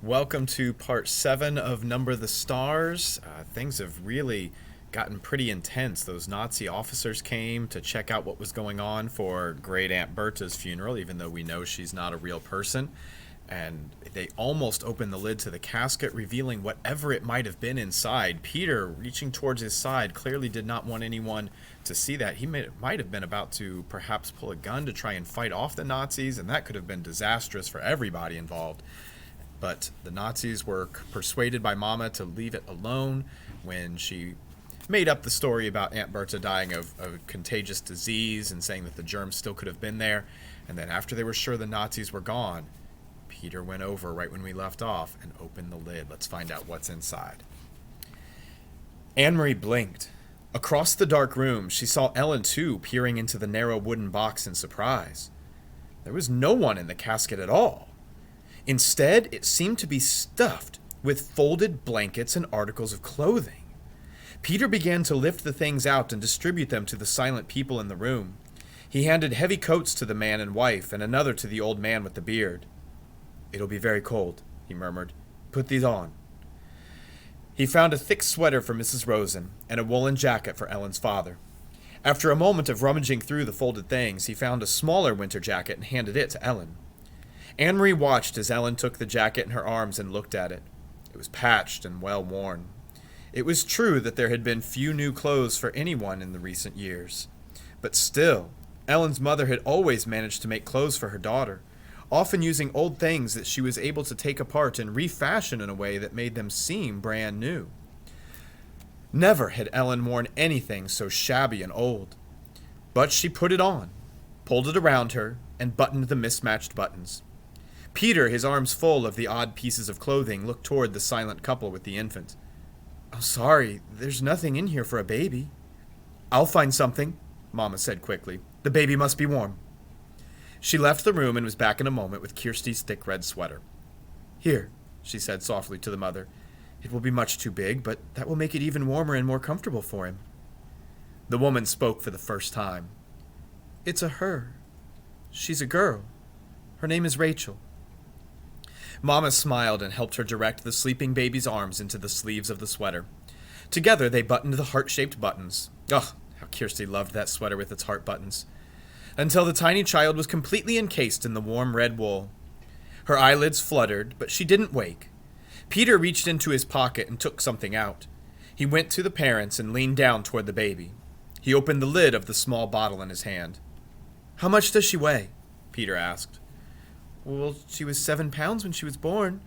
Welcome to part 7 of Number the Stars. Things have really gotten pretty intense. Those Nazi officers came to check out what was going on for Great Aunt Bertha's funeral, even though we know she's not a real person. And they almost opened the lid to the casket, revealing whatever it might have been inside. Peter, reaching towards his side, clearly did not want anyone to see that. He might have been about to perhaps pull a gun to try and fight off the Nazis, and that could have been disastrous for everybody involved. But the Nazis were persuaded by Mama to leave it alone when she made up the story about Aunt Bertha dying of a contagious disease and saying that the germs still could have been there. And then after they were sure the Nazis were gone, Peter went over right when we left off and opened the lid. Let's find out what's inside. Anne-Marie blinked. Across the dark room, she saw Ellen too, peering into the narrow wooden box in surprise. There was no one in the casket at all. Instead, it seemed to be stuffed with folded blankets and articles of clothing. Peter began to lift the things out and distribute them to the silent people in the room. He handed heavy coats to the man and wife and another to the old man with the beard. "It'll be very cold," he murmured. "Put these on." He found a thick sweater for Mrs. Rosen and a woolen jacket for Ellen's father. After a moment of rummaging through the folded things, he found a smaller winter jacket and handed it to Ellen. Anne-Marie watched as Ellen took the jacket in her arms and looked at it. It was patched and well worn. It was true that there had been few new clothes for anyone in the recent years. But still, Ellen's mother had always managed to make clothes for her daughter, often using old things that she was able to take apart and refashion in a way that made them seem brand new. Never had Ellen worn anything so shabby and old. But she put it on, pulled it around her, and buttoned the mismatched buttons. Peter, his arms full of the odd pieces of clothing, looked toward the silent couple with the infant. "Oh, sorry, there's nothing in here for a baby." "I'll find something," Mama said quickly. "The baby must be warm." She left the room and was back in a moment with Kirsty's thick red sweater. "Here," she said softly to the mother. "It will be much too big, but that will make it even warmer and more comfortable for him." The woman spoke for the first time. "It's a her. She's a girl. Her name is Rachel." Mama smiled and helped her direct the sleeping baby's arms into the sleeves of the sweater. Together they buttoned the heart-shaped buttons. Ugh, how Kirsty loved that sweater with its heart buttons. Until the tiny child was completely encased in the warm red wool. Her eyelids fluttered, but she didn't wake. Peter reached into his pocket and took something out. He went to the parents and leaned down toward the baby. He opened the lid of the small bottle in his hand. "How much does she weigh?" Peter asked. "Well, she was 7 pounds when she was born.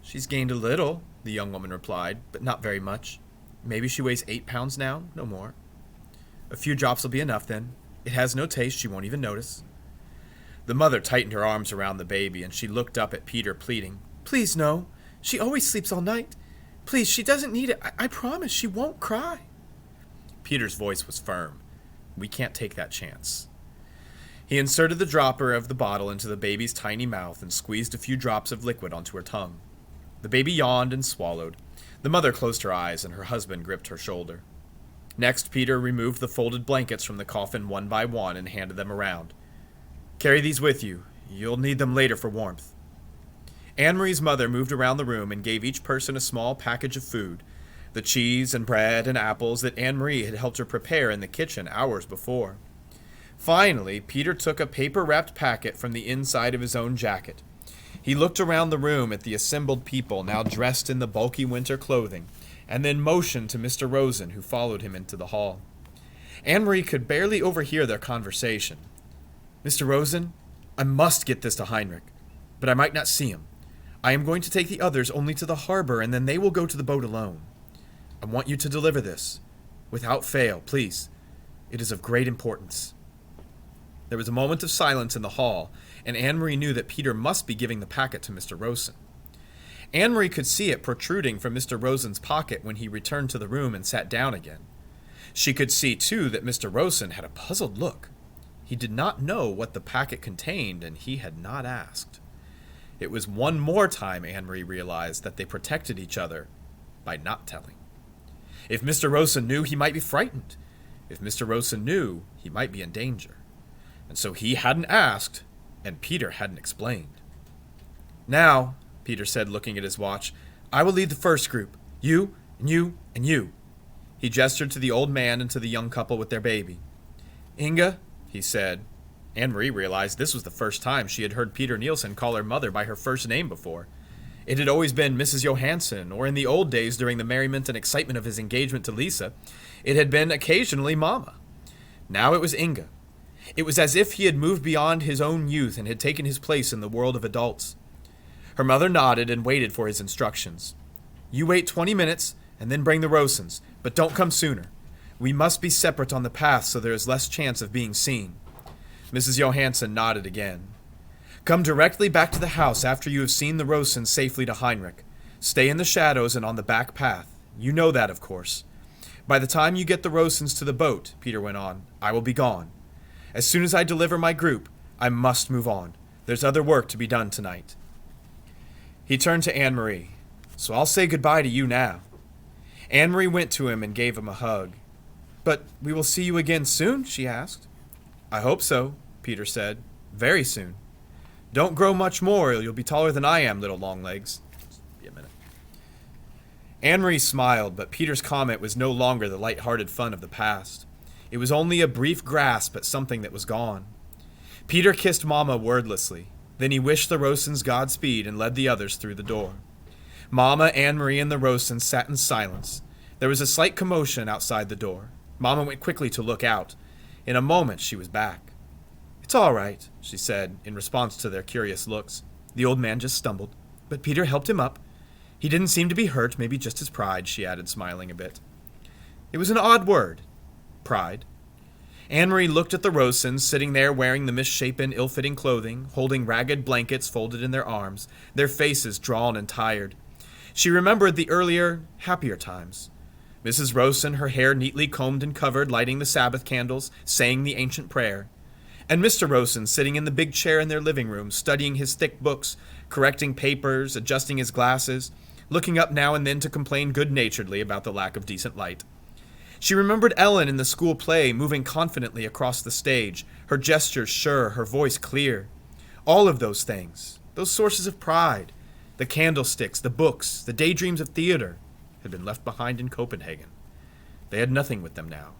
She's gained a little," the young woman replied, "but not very much. Maybe she weighs 8 pounds now, no more." "A few drops will be enough, then. It has no taste, she won't even notice." The mother tightened her arms around the baby, and she looked up at Peter, pleading. "Please, no. She always sleeps all night. Please, she doesn't need it. I promise she won't cry." Peter's voice was firm. "We can't take that chance." He inserted the dropper of the bottle into the baby's tiny mouth and squeezed a few drops of liquid onto her tongue. The baby yawned and swallowed. The mother closed her eyes, and her husband gripped her shoulder. Next, Peter removed the folded blankets from the coffin one by one and handed them around. "Carry these with you. You'll need them later for warmth." Anne-Marie's mother moved around the room and gave each person a small package of food, the cheese and bread and apples that Anne-Marie had helped her prepare in the kitchen hours before. Finally, Peter took a paper-wrapped packet from the inside of his own jacket. He looked around the room at the assembled people, now dressed in the bulky winter clothing, and then motioned to Mr. Rosen, who followed him into the hall. Anne-Marie could barely overhear their conversation. "Mr. Rosen, I must get this to Heinrich, but I might not see him. I am going to take the others only to the harbor, and then they will go to the boat alone. I want you to deliver this. Without fail, please. It is of great importance." There was a moment of silence in the hall, and Anne-Marie knew that Peter must be giving the packet to Mr. Rosen. Anne-Marie could see it protruding from Mr. Rosen's pocket when he returned to the room and sat down again. She could see, too, that Mr. Rosen had a puzzled look. He did not know what the packet contained, and he had not asked. It was one more time Anne-Marie realized that they protected each other by not telling. If Mr. Rosen knew, he might be frightened. If Mr. Rosen knew, he might be in danger. And so he hadn't asked, and Peter hadn't explained. "Now," Peter said, looking at his watch. "I will lead the first group. You, and you, and you." He gestured to the old man and to the young couple with their baby. "Inga," he said. Anne-Marie realized this was the first time she had heard Peter Nielsen call her mother by her first name before. It had always been Mrs. Johansson, or in the old days during the merriment and excitement of his engagement to Lisa, it had been occasionally Mama. Now it was Inga. It was as if he had moved beyond his own youth and had taken his place in the world of adults. Her mother nodded and waited for his instructions. "You wait 20 minutes, and then bring the Rosens, but don't come sooner. We must be separate on the path so there is less chance of being seen." Mrs. Johansson nodded again. "Come directly back to the house after you have seen the Rosens safely to Heinrich. Stay in the shadows and on the back path. You know that, of course. By the time you get the Rosens to the boat," Peter went on, "I will be gone. As soon as I deliver my group, I must move on. There's other work to be done tonight." He turned to Anne-Marie. "So I'll say goodbye to you now." Anne-Marie went to him and gave him a hug. "But we will see you again soon?" she asked. "I hope so," Peter said. "Very soon. Don't grow much more, or you'll be taller than I am, little Longlegs." Be a minute. Anne-Marie smiled, but Peter's comment was no longer the light-hearted fun of the past. It was only a brief grasp at something that was gone. Peter kissed Mama wordlessly. Then he wished the Rosens Godspeed and led the others through the door. Mama, Anne-Marie, and the Rosens sat in silence. There was a slight commotion outside the door. Mama went quickly to look out. In a moment, she was back. "It's all right," she said, in response to their curious looks. "The old man just stumbled, but Peter helped him up. He didn't seem to be hurt, maybe just his pride," she added, smiling a bit. It was an odd word. Pride. Anne-Marie looked at the Rosens, sitting there wearing the misshapen, ill-fitting clothing, holding ragged blankets folded in their arms, their faces drawn and tired. She remembered the earlier, happier times. Mrs. Rosen, her hair neatly combed and covered, lighting the Sabbath candles, saying the ancient prayer. And Mr. Rosen sitting in the big chair in their living room, studying his thick books, correcting papers, adjusting his glasses, looking up now and then to complain good-naturedly about the lack of decent light. She remembered Ellen in the school play, moving confidently across the stage, her gestures sure, her voice clear. All of those things, those sources of pride, the candlesticks, the books, the daydreams of theater, had been left behind in Copenhagen. They had nothing with them now.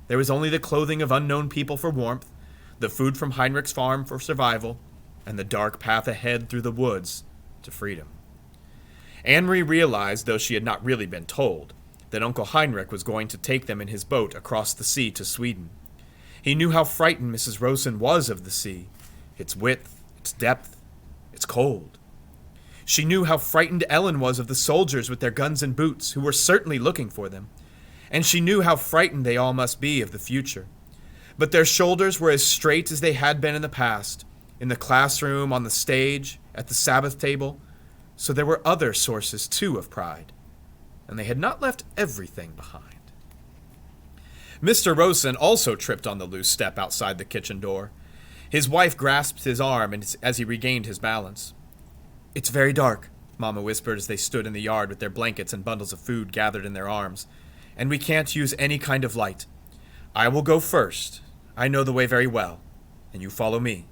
There was only the clothing of unknown people for warmth, the food from Heinrich's farm for survival, and the dark path ahead through the woods to freedom. Anne-Marie realized, though she had not really been told, that Uncle Heinrich was going to take them in his boat across the sea to Sweden. He knew how frightened Mrs. Rosen was of the sea, its width, its depth, its cold. She knew how frightened Ellen was of the soldiers with their guns and boots, who were certainly looking for them. And she knew how frightened they all must be of the future. But their shoulders were as straight as they had been in the past, in the classroom, on the stage, at the Sabbath table. So there were other sources, too, of pride. And they had not left everything behind. Mr. Rosen also tripped on the loose step outside the kitchen door. His wife grasped his arm as he regained his balance. "It's very dark," Mama whispered as they stood in the yard with their blankets and bundles of food gathered in their arms, "and we can't use any kind of light. I will go first. I know the way very well, and you follow me.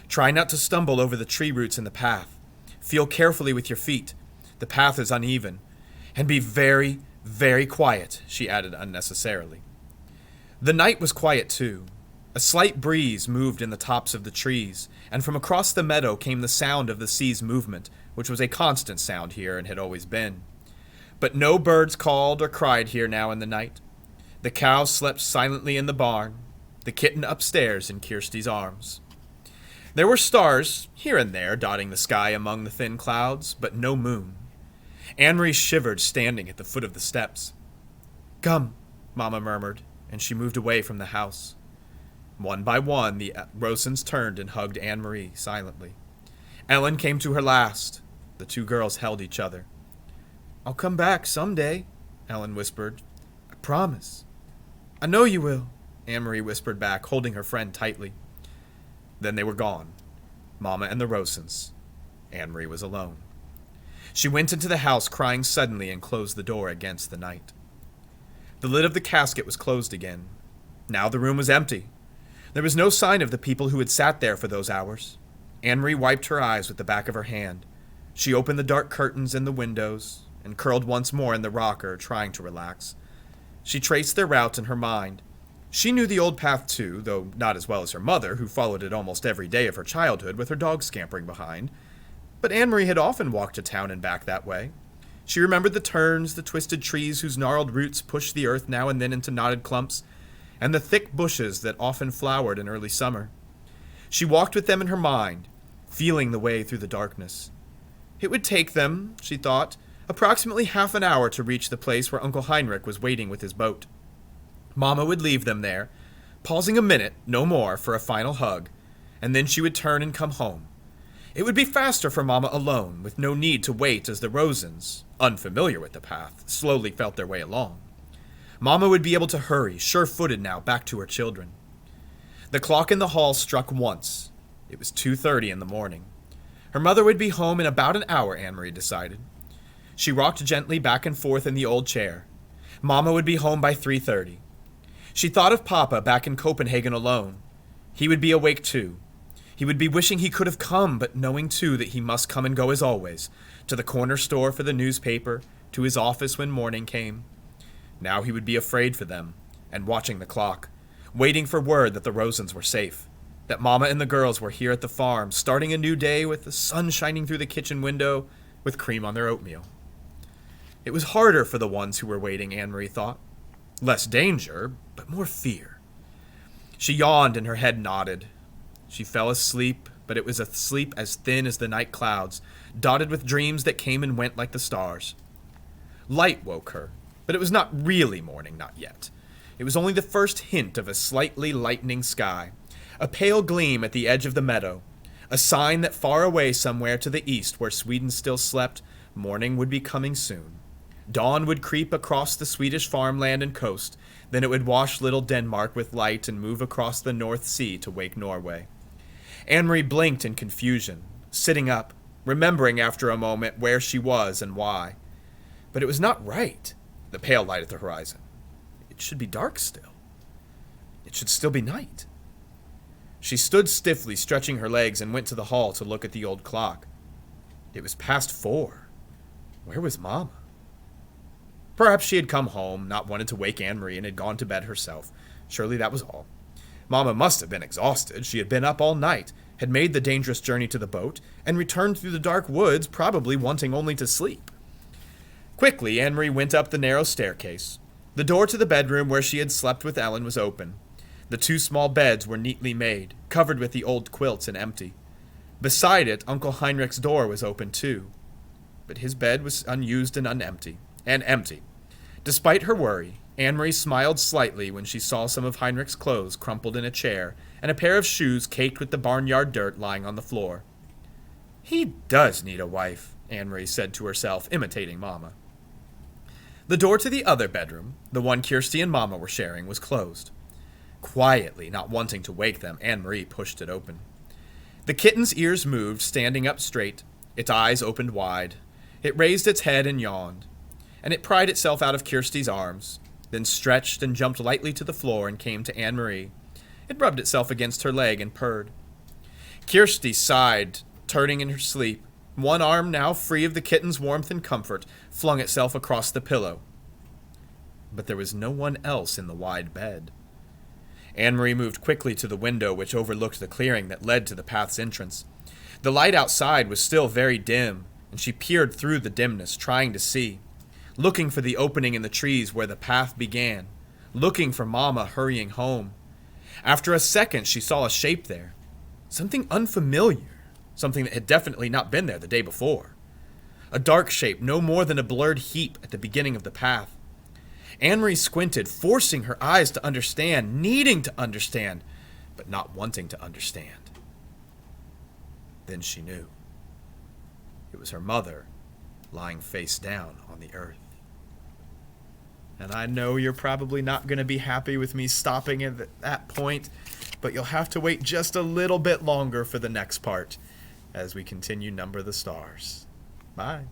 Try not to stumble over the tree roots in the path. Feel carefully with your feet. The path is uneven. And be very, very quiet," she added unnecessarily. The night was quiet, too. A slight breeze moved in the tops of the trees, and from across the meadow came the sound of the sea's movement, which was a constant sound here and had always been. But no birds called or cried here now in the night. The cows slept silently in the barn, the kitten upstairs in Kirsty's arms. There were stars here and there dotting the sky among the thin clouds, but no moon. Anne-Marie shivered standing at the foot of the steps. "Come," Mama murmured, and she moved away from the house. One by one, the Rosens turned and hugged Anne-Marie silently. Ellen came to her last. The two girls held each other. "I'll come back someday," Ellen whispered. "I promise." "I know you will," Anne-Marie whispered back, holding her friend tightly. Then they were gone. Mama and the Rosens. Anne-Marie was alone. She went into the house crying suddenly and closed the door against the night. The lid of the casket was closed again. Now the room was empty. There was no sign of the people who had sat there for those hours. Anne-Marie wiped her eyes with the back of her hand. She opened the dark curtains in the windows and curled once more in the rocker, trying to relax. She traced their route in her mind. She knew the old path too, though not as well as her mother, who followed it almost every day of her childhood with her dog scampering behind. But Anne-Marie had often walked to town and back that way. She remembered the turns, the twisted trees whose gnarled roots pushed the earth now and then into knotted clumps, and the thick bushes that often flowered in early summer. She walked with them in her mind, feeling the way through the darkness. It would take them, she thought, approximately half an hour to reach the place where Uncle Heinrich was waiting with his boat. Mama would leave them there, pausing a minute, no more, for a final hug, and then she would turn and come home. It would be faster for Mama alone, with no need to wait as the Rosens, unfamiliar with the path, slowly felt their way along. Mama would be able to hurry, sure-footed now, back to her children. The clock in the hall struck once. It was 2:30 in the morning. Her mother would be home in about an hour, Anne-Marie decided. She rocked gently back and forth in the old chair. Mama would be home by 3:30. She thought of Papa back in Copenhagen alone. He would be awake too. He would be wishing he could have come, but knowing too that he must come and go as always, to the corner store for the newspaper, to his office when morning came. Now he would be afraid for them, and watching the clock, waiting for word that the Rosens were safe, that Mama and the girls were here at the farm, starting a new day with the sun shining through the kitchen window, with cream on their oatmeal. It was harder for the ones who were waiting, Anne-Marie thought. Less danger, but more fear. She yawned and her head nodded. She fell asleep, but it was a sleep as thin as the night clouds, dotted with dreams that came and went like the stars. Light woke her, but it was not really morning, not yet. It was only the first hint of a slightly lightening sky, a pale gleam at the edge of the meadow, a sign that far away somewhere to the east where Sweden still slept, morning would be coming soon. Dawn would creep across the Swedish farmland and coast, then it would wash little Denmark with light and move across the North Sea to wake Norway. Anne-Marie blinked in confusion, sitting up, remembering after a moment where she was and why. But it was not right, the pale light at the horizon. It should be dark still. It should still be night. She stood stiffly, stretching her legs, and went to the hall to look at the old clock. It was past 4. Where was Mama? Perhaps she had come home, not wanted to wake Anne-Marie, and had gone to bed herself. Surely that was all. Mama must have been exhausted. She had been up all night, had made the dangerous journey to the boat, and returned through the dark woods, probably wanting only to sleep. Quickly, Anne-Marie went up the narrow staircase. The door to the bedroom where she had slept with Ellen was open. The 2 small beds were neatly made, covered with the old quilts and empty. Beside it, Uncle Heinrich's door was open too. But his bed was unused and empty. Despite her worry, Anne-Marie smiled slightly when she saw some of Heinrich's clothes crumpled in a chair and a pair of shoes caked with the barnyard dirt lying on the floor. He does need a wife, Anne-Marie said to herself, imitating Mama. The door to the other bedroom, the one Kirsty and Mama were sharing, was closed. Quietly, not wanting to wake them, Anne-Marie pushed it open. The kitten's ears moved, standing up straight. Its eyes opened wide. It raised its head and yawned. And it pried itself out of Kirsty's arms, then stretched and jumped lightly to the floor and came to Anne-Marie. It rubbed itself against her leg and purred. Kirsty sighed, turning in her sleep. One arm, now free of the kitten's warmth and comfort, flung itself across the pillow. But there was no one else in the wide bed. Anne-Marie moved quickly to the window which overlooked the clearing that led to the path's entrance. The light outside was still very dim, and she peered through the dimness, trying to see, looking for the opening in the trees where the path began, looking for Mama hurrying home. After a second, she saw a shape there, something unfamiliar, something that had definitely not been there the day before. A dark shape, no more than a blurred heap at the beginning of the path. Anne-Marie squinted, forcing her eyes to understand, needing to understand, but not wanting to understand. Then she knew. It was her mother, lying face down on the earth. And I know you're probably not going to be happy with me stopping at that point, but you'll have to wait just a little bit longer for the next part as we continue Number the Stars. Bye.